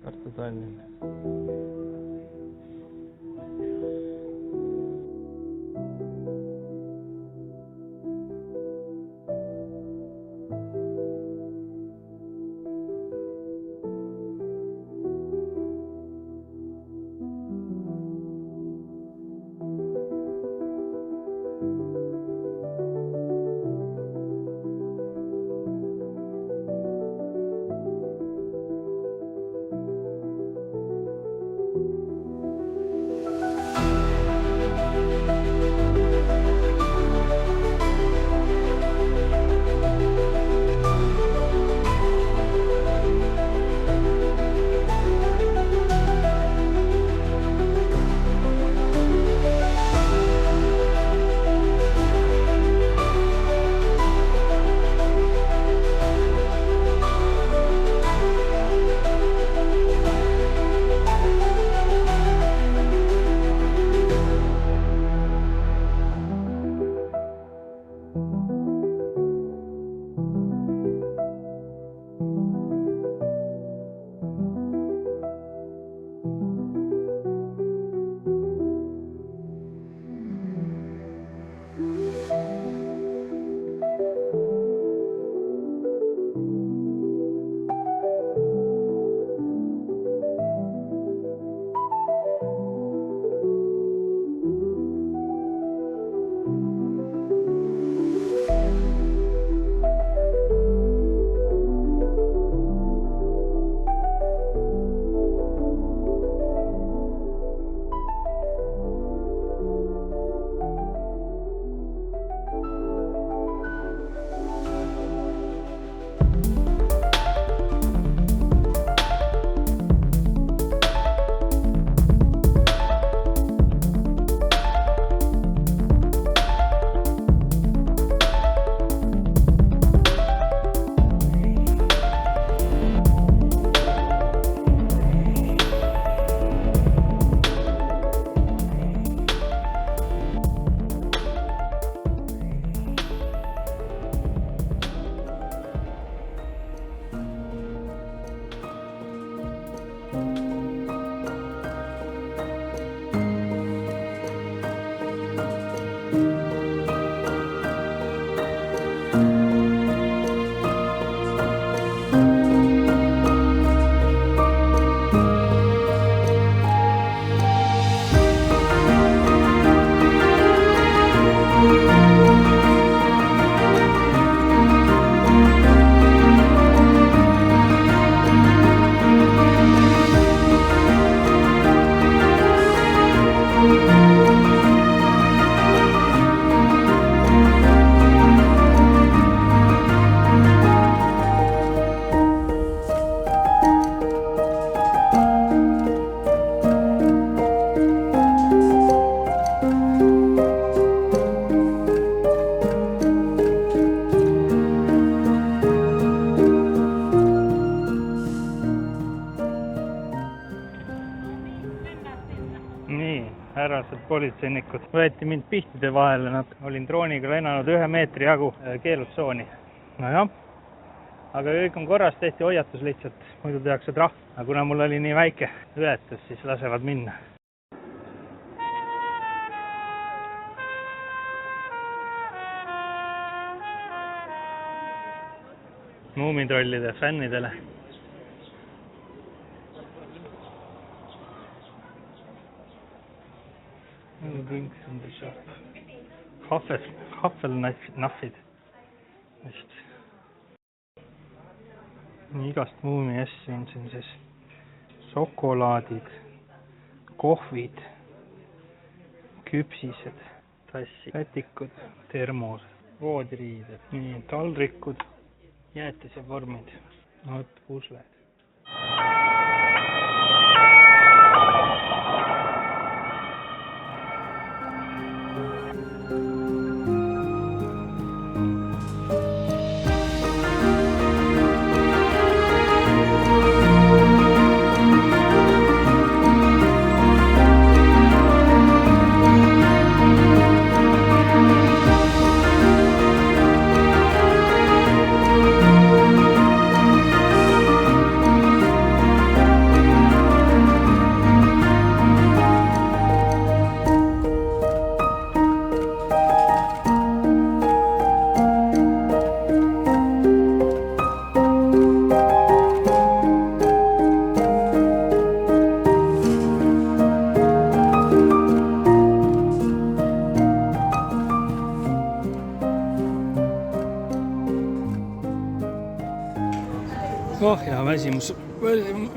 Tartu-Tallinn. Härrased politseinikud võeti mind pihtide vahele, nad olin drooniga lennanud 1 meetri jagu keelutsooni. Nojah, aga kõik on korras, tehti hoiatus lihtsalt, muidu tehakse trahv. Aga kuna mul oli nii väike ületus, siis lasevad minna. Muumitrollide fännidele. Drinks in the shop. Haffelnahvid. Just. Igast muumi asju on siin siis. Šokolaadid, kohvid, küpsised, tassid, pätikud, termosed, voodiriided, nii taldrikud, jäätise vormid, pusled.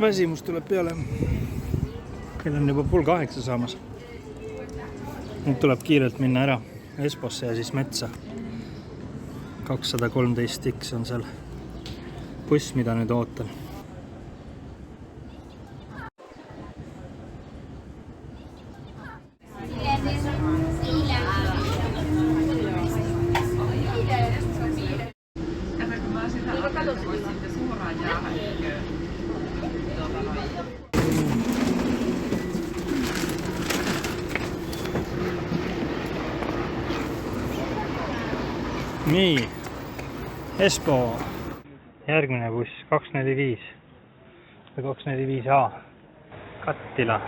väsimus tuleb peale. Kell on juba 7:30 saamas. Nüüd tuleb kiirelt minna ära Esposse ja siis metsa. 213X on seal buss, mida nüüd ootan. Nii, Espo. Järgmine buss 245 või 245A. Kattila.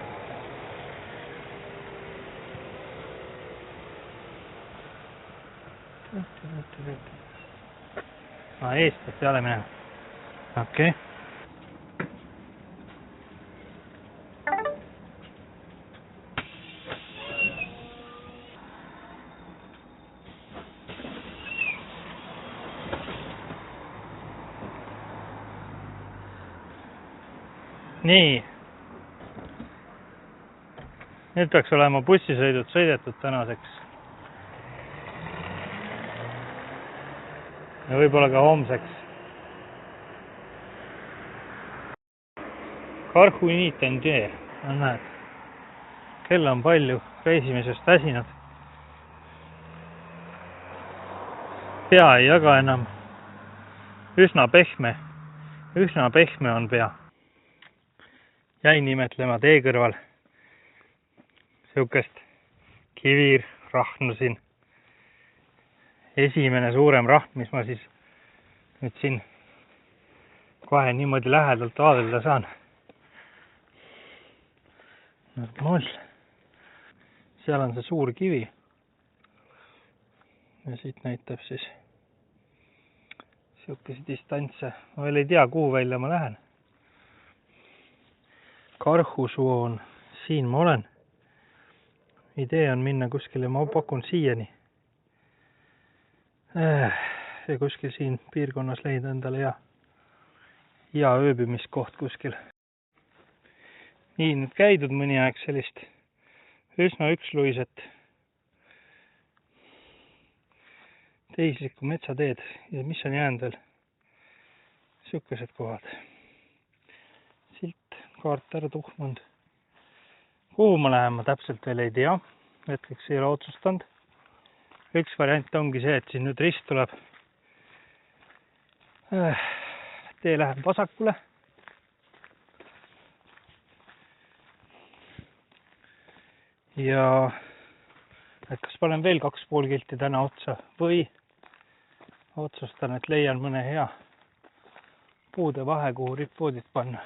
Eest peab peale minema. Okei. Nii. Nüüd peaks olema bussisõidud sõidetud tänaseks. Ja võib-olla ka homseks. Karhu Initendee. Näed. Kell on palju. Reisimisest väsinud. Pea ei jaga enam. Üsna pehme. Üsna pehme on pea. Jäin imetlema tee kõrval. Siukest kivirrahnu siin. Esimene suurem rahm, mis ma siis nüüd siin kohe niimoodi lähedalt vaadelda saan. Moll. Seal on see suur kivi. Ja siit näitab siis siukese distantse. Ma veel ei tea, kuhu välja ma lähen. Karhusuon. Siin ma olen. Idee on minna kuskile, ma pakun siiani. Ja kuskil siin piirkonnas leida endale hea ööbimiskoht kuskil. Nii nüüd käidud mõni aeg sellist üsna üksluiset teislikku metsateed. Ja mis on jäänud veel? Siukesed kohad. Silt, kaart ära tuhmunud. Kuhu ma lähen, ma täpselt veel ei tea. Hetkeks ei ole otsustanud. Üks variant ongi see, et siin nüüd rist tuleb. Tee läheb vasakule. Ja et kas panen veel 2,5 kilti täna otsa või otsustan, et leian mõne hea puude vahe, kuhu rippvoodit panna.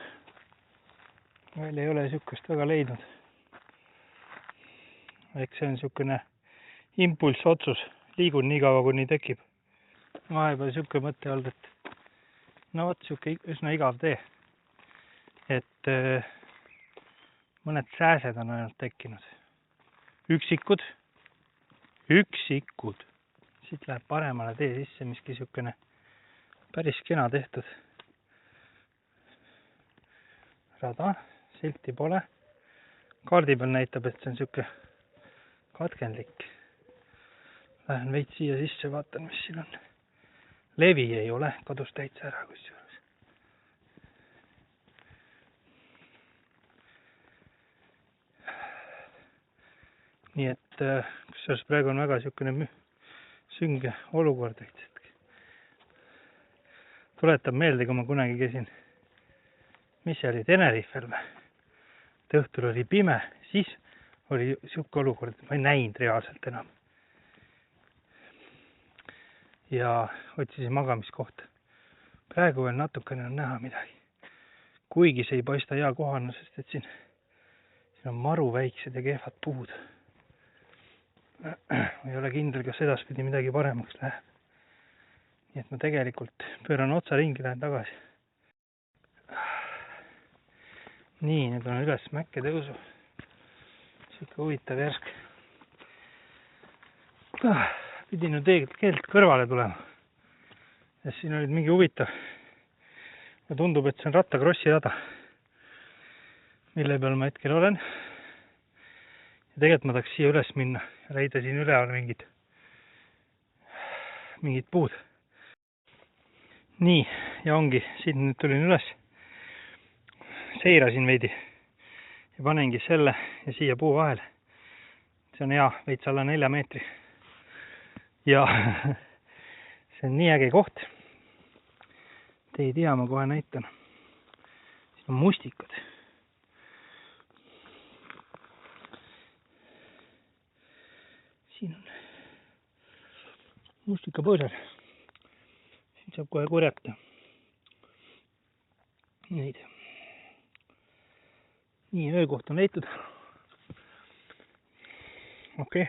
Veel ei ole siukest väga leidnud. Eks see on siukene impulsotsus. Liigun nii kaua, kuni tekib. Vahepeal siuke mõte olnud, et no vot, siuke üsna igav tee. Et mõned sääsed on ainult tekkinud. Üksikud. Siit läheb paremale tee sisse, miski siukene päris kena tehtud. Rada, silti pole. Kaardi peal näitab, et see on siuke katkendlik. Lähen veits siia sisse, vaatan, mis siin on. Levi ei ole, kadus täitsa ära kusjuures. Nii et kusjuures praegu on väga siukene sünge olukord. Tuletab meelde, kui ma kunagi käisin, mis see oli, Tenerifel või? Õhtul oli pime, siis oli siuke olukord, et ma ei näinud reaalselt enam. Ja otsisin magamiskohta. Praegu veel natukene on näha midagi. Kuigi see ei paista hea kohana, sest et siin on maru väiksed ja kehvad puud. Ei ole kindel, kas edaspidi midagi paremaks läheb. Nii et ma tegelikult pööran otsa ringi, lähen tagasi. Nii, nüüd on üles mäkke tõusu. Siuke huvitav järsk. Pidin ju keelt kõrvale tulema. Ja siin olid mingi huvitav ja tundub, et see on rattakrossi rada, mille peal ma hetkel olen. Ja tegelikult ma tahaks siia üles minna ja leida siin üleval mingid puud. Nii, ja ongi, siit nüüd tulin üles, seirasin veidi ja panengi selle ja siia puu vahele. See on hea, veits alla 4 meetri. Ja see on nii äge koht. Te ei tea, ma kohe näitan. Siin on mustikad. Siin on mustikapõõsal. Siin saab kohe korjata neid. Nii, öökoht on leitud. Okei.